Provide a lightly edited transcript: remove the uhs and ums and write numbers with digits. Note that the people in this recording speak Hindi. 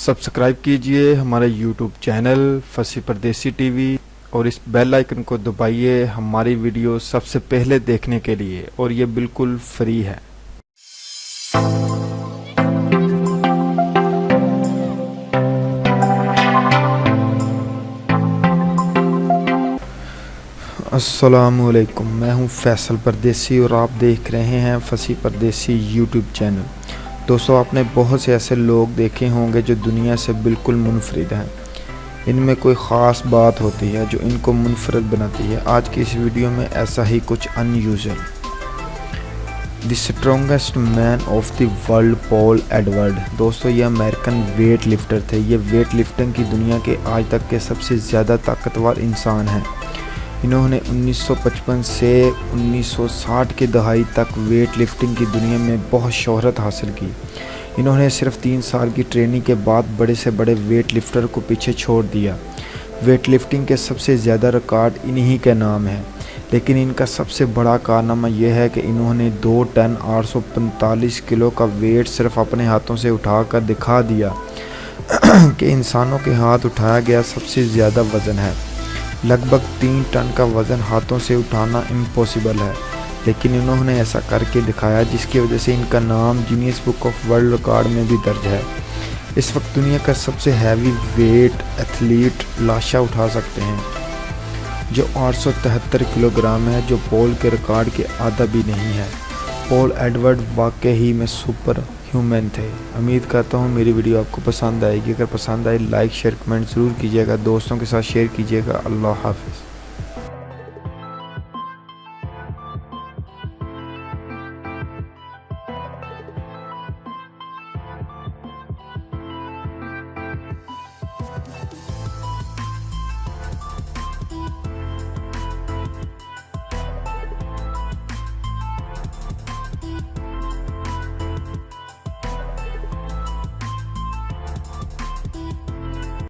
सब्सक्राइब कीजिए हमारे यूट्यूब चैनल फसी परदेसी टीवी और इस बेल आइकन को दबाइए हमारी वीडियो सबसे पहले देखने के लिए, और ये बिल्कुल फ्री है। अस्सलामुअलैकुम, मैं हूं फैसल परदेसी और आप देख रहे हैं फसी परदेसी यूट्यूब चैनल। दोस्तों, आपने बहुत से ऐसे लोग देखे होंगे जो दुनिया से बिल्कुल मुनफरिद हैं। इनमें कोई ख़ास बात होती है जो इनको मुनफरिद बनाती है। आज की इस वीडियो में ऐसा ही कुछ unusual. The strongest man of the world Paul Edward. दोस्तों, ये अमेरिकन वेट लिफ्टर थे। ये वेट लिफ्टिंग की दुनिया के आज तक के सबसे ज़्यादा ताकतवर इंसान हैं। इन्होंने 1955 से 1960 की दहाई तक वेट लिफ्टिंग की दुनिया में बहुत शोहरत हासिल की। इन्होंने सिर्फ 3 साल की ट्रेनिंग के बाद बड़े से बड़े वेट लिफ्टर को पीछे छोड़ दिया। वेट लिफ्टिंग के सबसे ज़्यादा रिकॉर्ड इन्हीं के नाम है, लेकिन इनका सबसे बड़ा कारनामा यह है कि इन्होंने 2 टन 845 किलो का वेट सिर्फ अपने हाथों से उठाकर दिखा दिया कि इंसानों के हाथ उठाया गया सबसे ज़्यादा वज़न है। लगभग 3 टन का वज़न हाथों से उठाना इम्पॉसिबल है, लेकिन इन्होंने ऐसा करके दिखाया, जिसकी वजह से इनका नाम Guinness book of world record में भी दर्ज है। इस वक्त दुनिया का सबसे हैवी वेट एथलीट लाशा उठा सकते हैं, जो 873 किलोग्राम है, जो पॉल के रिकॉर्ड के आधा भी नहीं है। पॉल एडवर्ड वाकई में सुपर ह्यूमन थे। उम्मीद करता हूँ मेरी वीडियो आपको पसंद आएगी। अगर पसंद आए लाइक शेयर कमेंट ज़रूर कीजिएगा, दोस्तों के साथ शेयर कीजिएगा। अल्लाह हाफ़िज़।